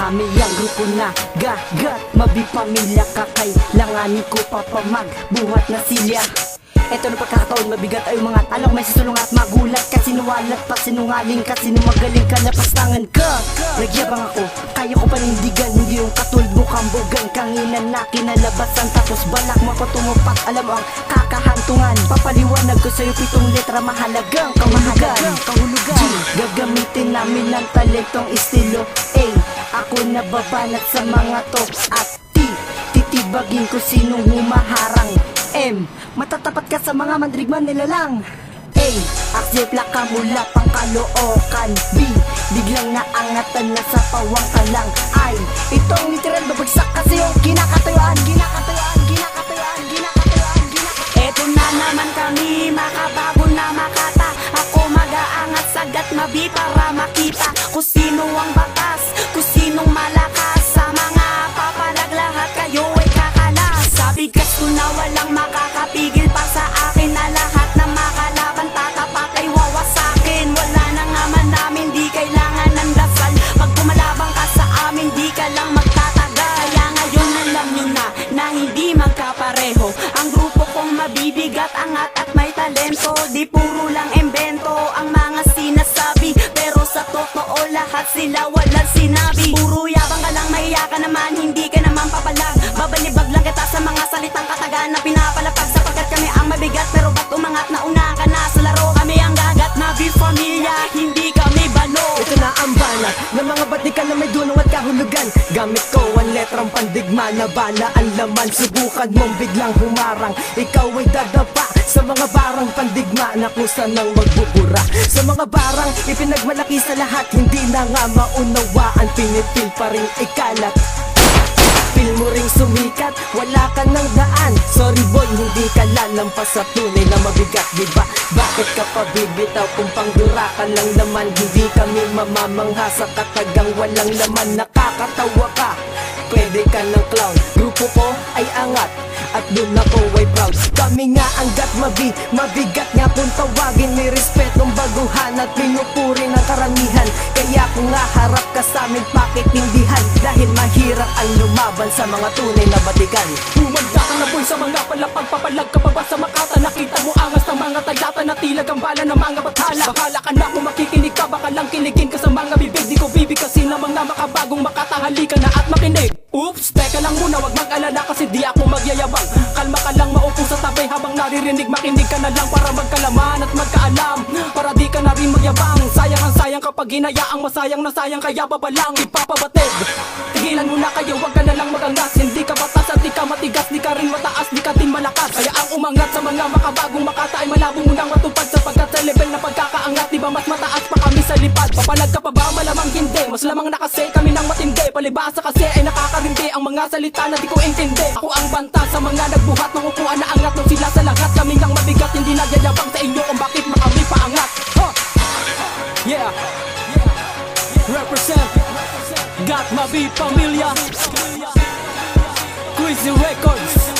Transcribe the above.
Kami ang grupo na gagat mabipamilya, kakailanganin ko pa magbuhat na silya. Eto na pagkakataon, mabigat ay umangat. Alam ko may susulungat, magulat ka, sinuwalat pa, sinungaling ka, sinumagaling ka, napastangan ka. Nagyabang ako, kaya ko panindigan, hindi yung katulad mo kambugan. Kanginan na kinalabasan, tapos balak mo pa tumupat. Alam mo ang kakahantungan, papaliwanag ko sa'yo 7 letra, mahalagang kahulugan. G, gagamitin namin ng talentong estilo. A, ako nababanat sa mga to. At T, titibagin ko sinong humaharang. M, matatapat ka sa mga mandrigman nila lang. A, aksye plaka mula pang Caloocan. B, biglang naangatan na sa pawang ka lang. I, itong literal babagsak kasi yung kinakatayuan. Eto na naman kami, makabago na makata. Ako mag-aangat sagat mabi para makita kung sino ang batas, kung sinong malakas. Sa mga papalag lahat kayo ay kakalas. Sabi ko na walang makakapigil pa sa akin, na lahat na makalaban tatapak ay wawasakin. Wala na nga man namin, di kailangan ng dasal. Pag pumalabang ka sa amin, di ka lang magtatagal. Kaya ngayon alam nyo na hindi magkapareho ang grupo kong mabibigat, angat at may talento. Di puro lang embento ang mga sinasabi, pero sa totoo lahat sila walang sinabi. Puro yabang ka lang, mahiya ka naman, hindi ka naman papalag. Babalibag lang kita sa mga salitang katagaan na pinapalapag, sapagkat kami ang mabigat. Pero ba't umangat na una ka na sa laro? Kami ang gagat na bifamilya, hindi kami bano. Ito na ang banat ng mga batikan na may dunong at kahulugan. Gamit ko ang letrang pandigma na bala ang laman. Subukan mong biglang humarang, ikaw ay dadapa sa mga barang pandigma na kusa nang magbubura. Sa mga barang ipinagmalaki sa lahat, hindi na nga maunawaan, pinitil pa rin ikalat. Feel mo ring sumikat, wala ka ng daan. Sorry boy, hindi ka lalampas sa tunay na mabigat, diba? Bakit ka pa bibitaw kung pangdura ka lang naman? Hindi kami mamamangha sa katagang walang laman. Nakakatawa ka, pwede ka ng clown. Grupo ko ay angat at dun ako ay proud. Kami nga anggat mabigat nga kung tawagin. May respetong baguhan at pinupuri ng karamihan. Kaya kung nga harap ka sa amin, pakitindihan. Dahil mahirap ang lumaban sa mga tunay na batikan. Humanda ka na boy sa mga palapagpapalag ka pa ba sa Makata? Nakita mo angas ng mga tagyata na tila gambala ng mga bathala. Bahala ka na kung makikinig ka, baka lang kiligin ka sa mga bibig. Di ko bibig kasi na mga makabagong Makata. Halika na at makinig. Oops, teka lang muna, wag mag-alala kasi di ako magyayabang. Kalma ka lang, maupo sa tabi habang naririnig. Makinig ka na lang para magkalaman at magkaalam, para di ka na rin magyabang. Sayang ang sayang kapag hinayaang masayang na sayang, kaya babalang ipapabatid. Tigilan mo na kayo, wag ka na lang magangas. Hindi ka batas at di ka matigas, di ka rin mataas, di ka din malakas. Kaya ang umangat sa mga makabagong Makata ay malabo mo nang matupad, sapagkat sa level na pagkakaangat, di ba mas mataas pa kami sa lipad? Papalag ka pa ba? Malamang hindi. Mas lamang na kasi kami nang matindi. Palibasa kasi ay nakakarindi ang mga salita na di ko intindi. Ako ang banta sa mga nagbuhat ng upuan na angat nung sila sa lahat. Kami lang mabigat, hindi nagyayabang sa inyo kung bakit makami paangat. Yeah, represent Gat Mabi Pamilya, Quizzy Records.